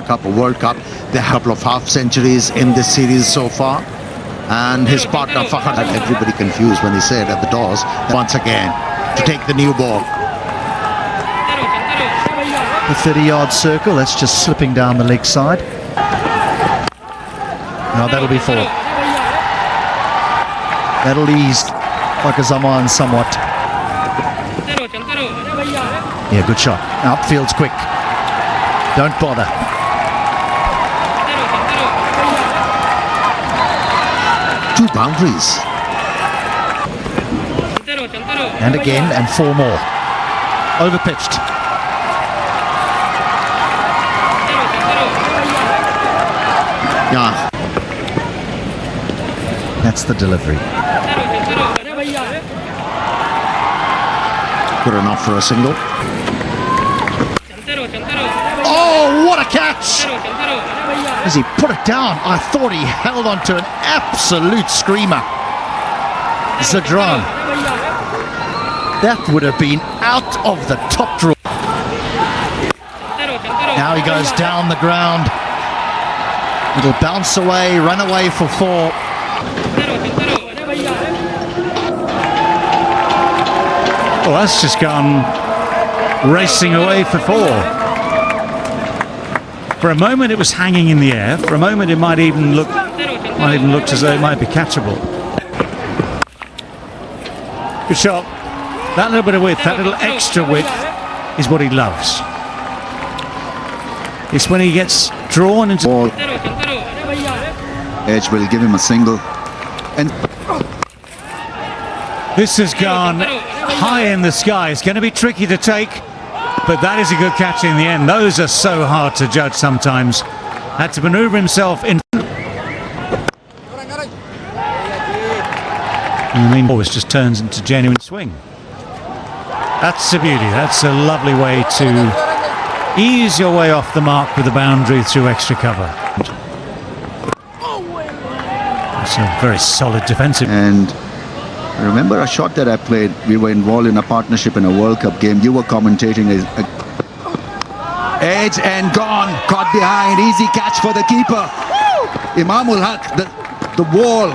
Cup, a World Cup. They have a couple of half centuries in this series so far. And his partner Fahad had everybody confused when he said at the doors once again to take the new ball. The 30-yard circle, that's just slipping down the leg side. Now that'll be 4. That'll ease Pakistan somewhat. Yeah, good shot. Upfield's quick. Don't bother. Two boundaries. And again, and 4 more. Overpitched. Yeah. That's the delivery. Good enough for a single. Oh, what a catch! As he put it down, I thought he held on to an absolute screamer. Zadran. That would have been out of the top drawer. Now he goes down the ground. It'll bounce away, run away for 4. Well, that's just gone racing away for 4. For a moment it was hanging in the air. For a moment it might even look as though it might be catchable. Good shot. That little bit of width, that little extra width is what he loves. It's when he gets drawn into ball. Edge will give him a single. And this has gone high in the sky. It's going to be tricky to take, but that is a good catch in the end. Those are so hard to judge sometimes. Had to maneuver himself in. I mean, always just turns into genuine swing. That's a beauty. That's a lovely way to ease your way off the mark with the boundary through extra cover. It's a very solid defensive. And I remember a shot that I played. We were involved in a partnership in a World Cup game. You were commentating. Edge and gone. Caught behind. Easy catch for the keeper. Imamul Haq. The wall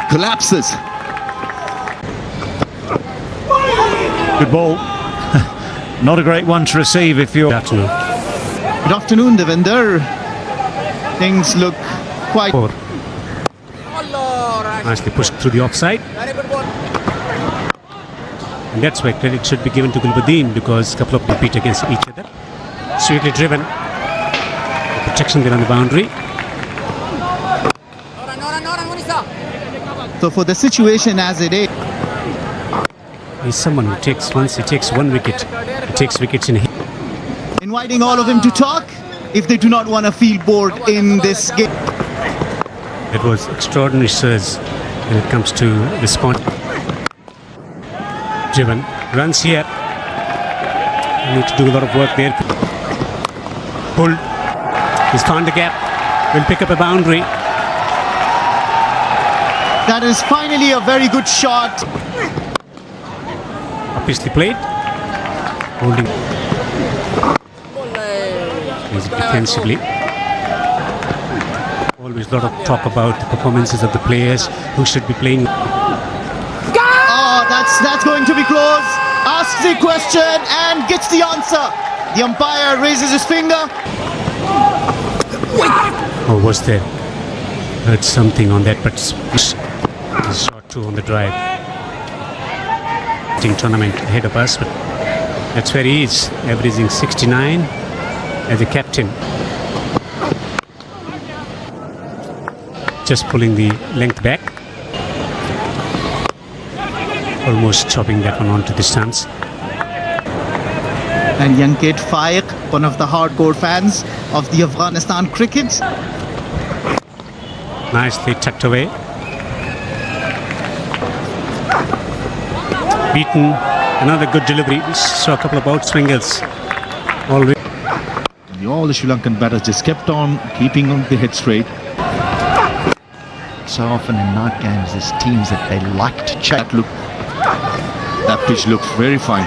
collapses. Good ball. Not a great one to receive if you're... Good afternoon, Devinder. Things look quite... Forward. Nicely pushed through the offside. And that's where credit should be given to Gulbuddin, because a couple of compete against each other. Sweetly driven. The protection there on the boundary. So for the situation as it is... He's someone who takes, once he takes 1 wicket, he takes wickets in a hit. Inviting all of them to talk if they do not want to feel bored in this game. It was extraordinary surge when it comes to response. Driven. Runs here. Need to do a lot of work there. Pulled. He's found the gap. Will pick up a boundary. That is finally a very good shot. Obviously played. Holding. He's defensively. Always a lot of talk about the performances of the players who should be playing. Oh, that's going to be close. Asks the question and gets the answer. The umpire raises his finger. Or was there? Heard something on that, but he's shot 2 on the drive. Tournament ahead of us, but that's where he is, averaging 69 as a captain. Just pulling the length back, almost chopping that one onto the stance. And Yanket Faiq, one of the hardcore fans of the Afghanistan cricket. Nicely tucked away. Beaten. Another good delivery. We saw a couple of outswingers already. All the Sri Lankan batters just kept on keeping on the head straight. So often in night games, there's teams that they like to check. That pitch looks very fine.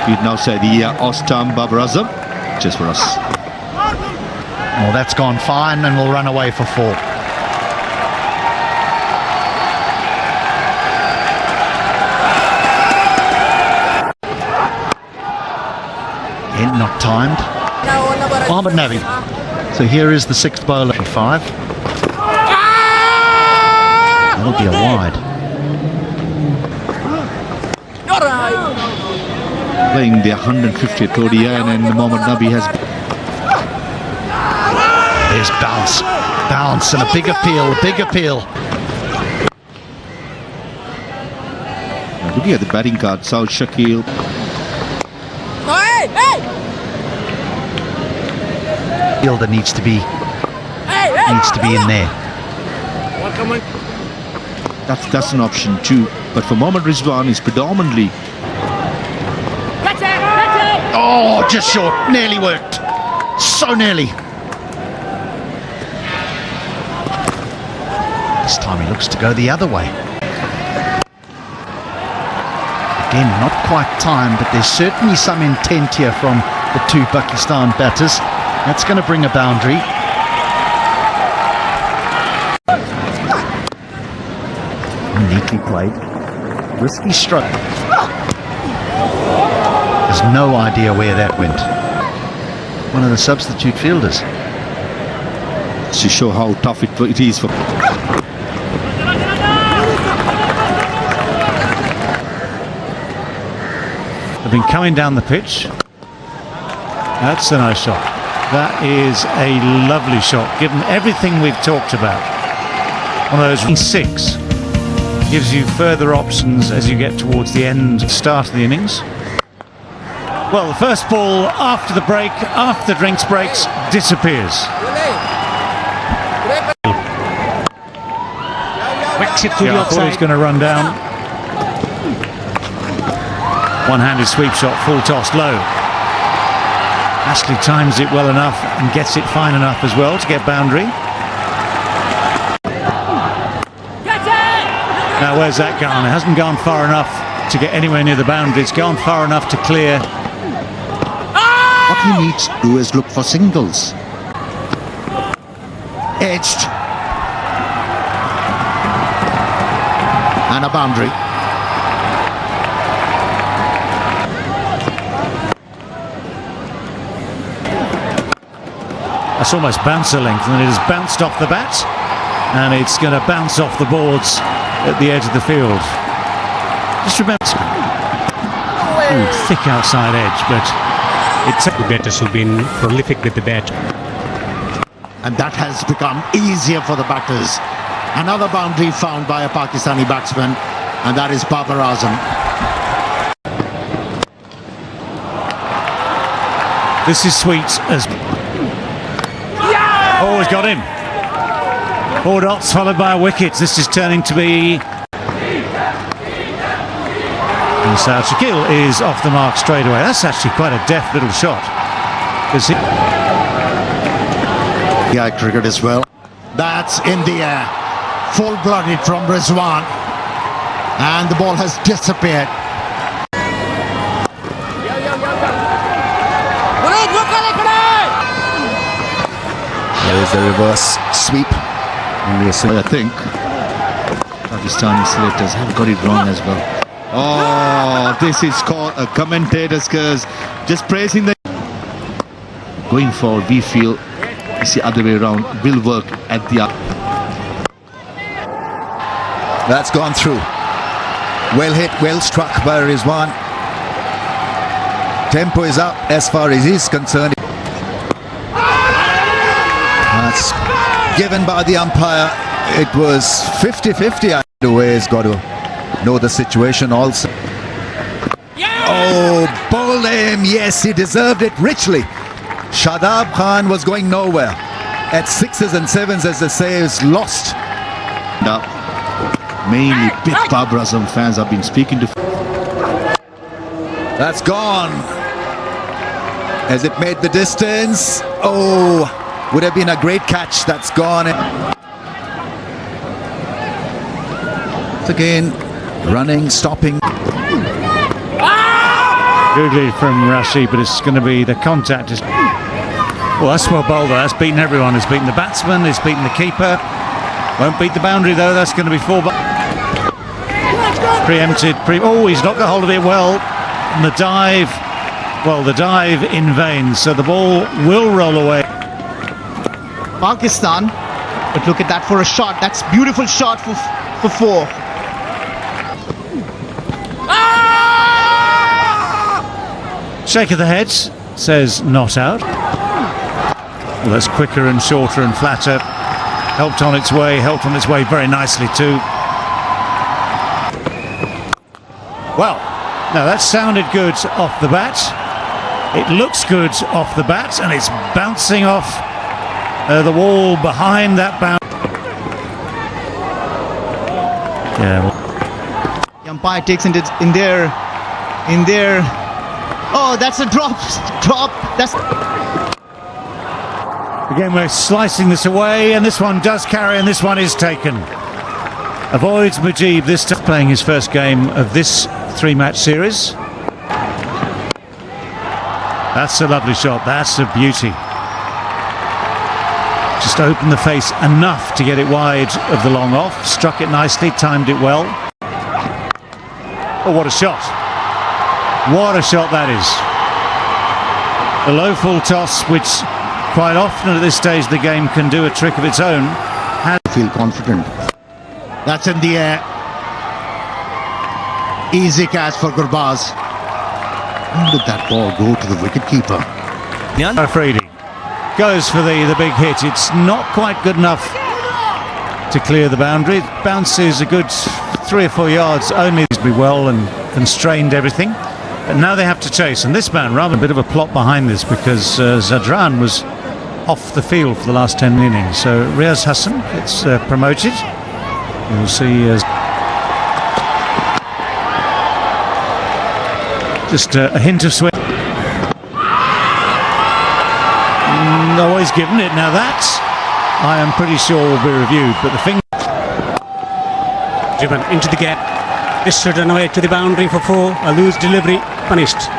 We'd now say the Ostam Babar Azam, just for us. Well, that's gone fine and will run away for 4. Again, not timed. Mohammad Nabi. So here is the 6th bowler for 5. That'll be a wide. Playing the 150th ODI, and Mohammad Nabi has... There's bounce and a big appeal. Looking at the batting card, Saud Shakil. Fielder needs to be in there. That's an option too. But for Mohammad Rizwan, is predominantly... Oh, just short. Nearly worked. So nearly. This time he looks to go the other way. Again, not quite timed, but there's certainly some intent here from the 2 Pakistan batters. That's going to bring a boundary. Neatly played. Risky stroke. There's no idea where that went. One of the substitute fielders. To show how tough it is for... They've been coming down the pitch. That's a nice shot. That is a lovely shot, given everything we've talked about. One of those 6 gives you further options as you get towards the start of the innings. Well, the first ball after the break, after the drinks breaks, disappears. Whacks it to the I thought he was outside. going to run down. One-handed sweep shot, full toss low. Ashley times it well enough and gets it fine enough as well to get boundary. Now where's that gone? It hasn't gone far enough to get anywhere near the boundary. It's gone far enough to clear. What he needs to do is look for singles. Edged. And a boundary. That's almost bouncer length, and it has bounced off the bat, and it's going to bounce off the boards at the edge of the field. Just remember, thick outside edge, but It's the batters who've been prolific with the bat. And that has become easier for the batters. Another boundary found by a Pakistani batsman, and that is Babar Azam. this is sweet as... Oh, he's got him. 4 dots followed by a wicket. This is turning to be... And Saud Shakil is off the mark straight away. That's actually quite a deft little shot. Yeah, cricket as well. That's in the air. Full-blooded from Rizwan. And the ball has disappeared. There is a reverse sweep. I think Pakistani selectors have got it wrong as well. Oh, this is called a commentator's curse. Just praising the... Going forward, we feel it's the other way around. Will work at the... That's gone through. Well hit, well struck by Rizwan. Tempo is up as far as he's concerned. That's given by the umpire. It was 50-50. The way he's got to know the situation also. Oh, bowled him. Yes, he deserved it richly. Shadab Khan was going nowhere. At 6s and 7s, as they say, is lost. Mainly big Babar Azam fans have been speaking to... That's gone. Has it made the distance? Oh, would have been a great catch. That's gone. It's again running, stopping. Googly from Rashid, but it's going to be the contact. Well, that's well bowled. That's beaten everyone. It's beaten the batsman, it's beaten the keeper. Won't beat the boundary though. That's going to be 4. Preempted. Oh, he's not got hold of it well. And the dive, well, the dive in vain. So the ball will roll away. Pakistan, but look at that for a shot. That's beautiful shot for 4. Shake of the head says not out. Well, that's quicker and shorter and flatter. Helped on its way very nicely too. Well, now that sounded good off the bat. It looks good off the bat, and it's bouncing off the wall behind that bound. Yeah. Well. The umpire takes it in there. Oh, that's a drop. That's. Again, we're slicing this away, and this one does carry, and this one is taken. Avoids Mujib this time, playing his first game of this 3-match series. That's a lovely shot. That's a beauty. Just opened the face enough to get it wide of the long off. Struck it nicely, timed it well. Oh, what a shot. What a shot that is. The low full toss, which quite often at this stage of the game can do a trick of its own. Feel confident. That's in the air. Easy catch for Gurbaz. When did that ball go to the wicketkeeper? Afridi goes for the big hit. It's not quite good enough to clear the boundary. It bounces a good 3 or 4 yards only. Be well and constrained everything. But now they have to chase. And this man, rather a bit of a plot behind this, because Zadran was off the field for the last 10 innings. So Riaz Hassan gets promoted. You'll see just a hint of swing. No, he's given it. Now that, I am pretty sure, will be reviewed. But the finger driven into the gap. This should run away to the boundary for 4. A loose delivery, punished.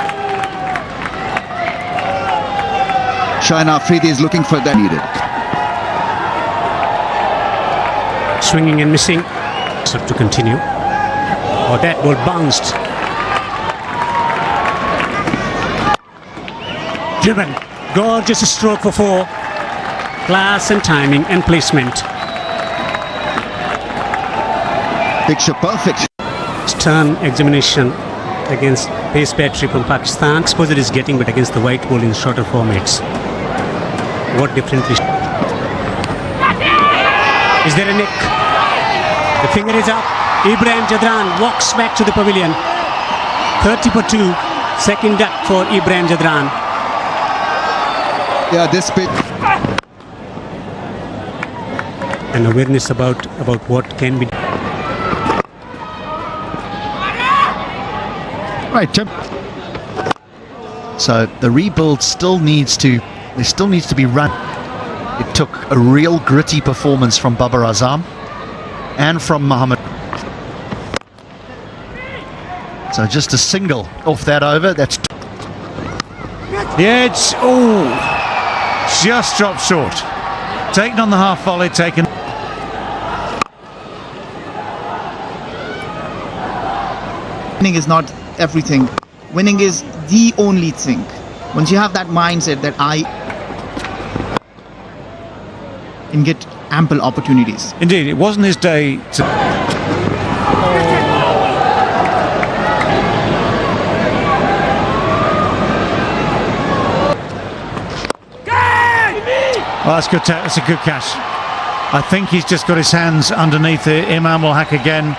Shahin Afridi is looking for that needed. Swinging and missing. So to continue. Oh, that ball bounced. Driven. Gorgeous stroke for 4. Class and timing and placement. Picture perfect. Stern examination against pace battery from Pakistan. Exposure is getting, but against the white ball in shorter formats. What differently? Is there a nick? The finger is up. Ibrahim Jadran walks back to the pavilion. 30 for 2. Second duck for Ibrahim Jadran. Yeah, this pitch. An awareness about what can be done. Right, Tim. So the rebuild still needs to be run. It took a real gritty performance from Babar Azam and from Mohammed. So just a single off that over. That's the edge. Oh, just dropped short. Taken on the half volley. Taken. Winning is not everything. Winning is the only thing. Once you have that mindset that I can get ample opportunities. Indeed, it wasn't his day to. Well, that's good. That's a good catch. I think he's just got his hands underneath it. Imam will hack again.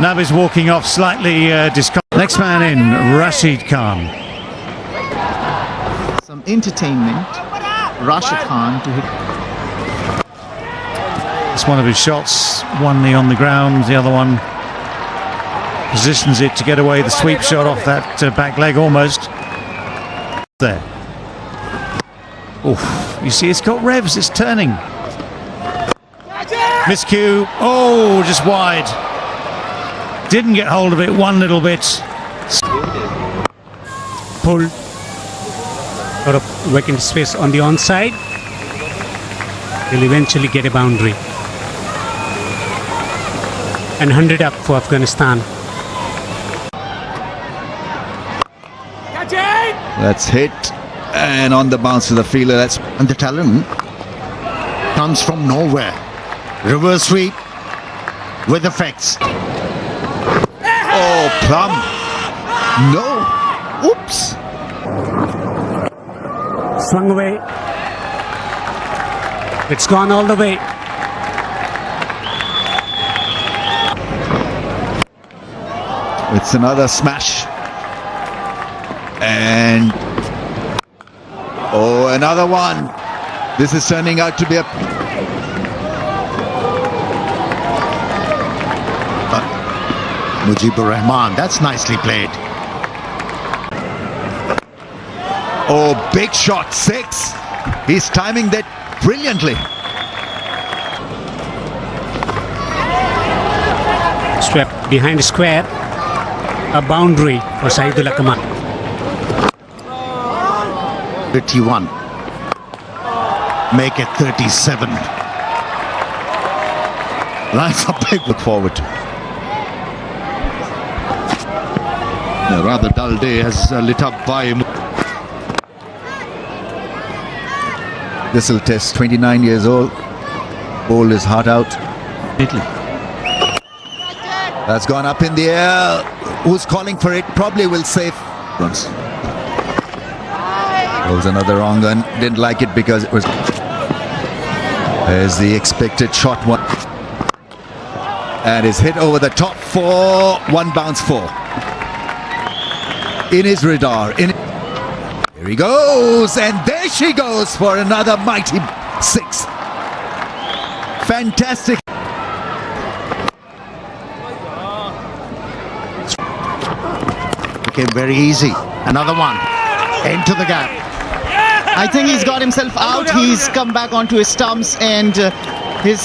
Nabi's walking off slightly discomforted. Next man in, Rashid Khan. Some entertainment. Rashid Khan to hit. It's one of his shots. One knee on the ground, the other one positions it to get away the sweep shot off that back leg almost. There. Oof. You see, it's got revs, it's turning. Miscue. Oh, just wide. Didn't get hold of it one little bit. Pull. Lot of vacant space on the onside. Will eventually get a boundary. And 100 up for Afghanistan. That's hit and on the bounce to the fielder. That's And the talent comes from nowhere. Reverse sweep with effects. oh, Plum. No. Oops. Swung away. It's gone all the way. It's another smash. And oh, another one. This is turning out to be a Mujibur Rahman, that's nicely played. oh, big shot, 6. He's timing that brilliantly. Swept behind square. A boundary for Saidul Akmal. 31. Make it 37. Lines a big look forward to. A rather dull day has lit up by him. This will test 29 years old. Bowled his heart out. That's gone up in the air. Who's calling for it? Probably will save runs. That was another wrong one. Didn't like it because it was. There's the expected shot one. And is hit over the top for 1 bounce 4. In his radar. Here he goes. And there she goes for another mighty 6. Fantastic. Became very easy. Another one. Into the gap. I think he's got himself out. He's come back onto his stumps, and his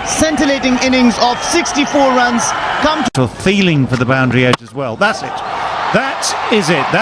scintillating innings of 64 runs come to Feeling for the boundary edge as well. That's it. That is it. That is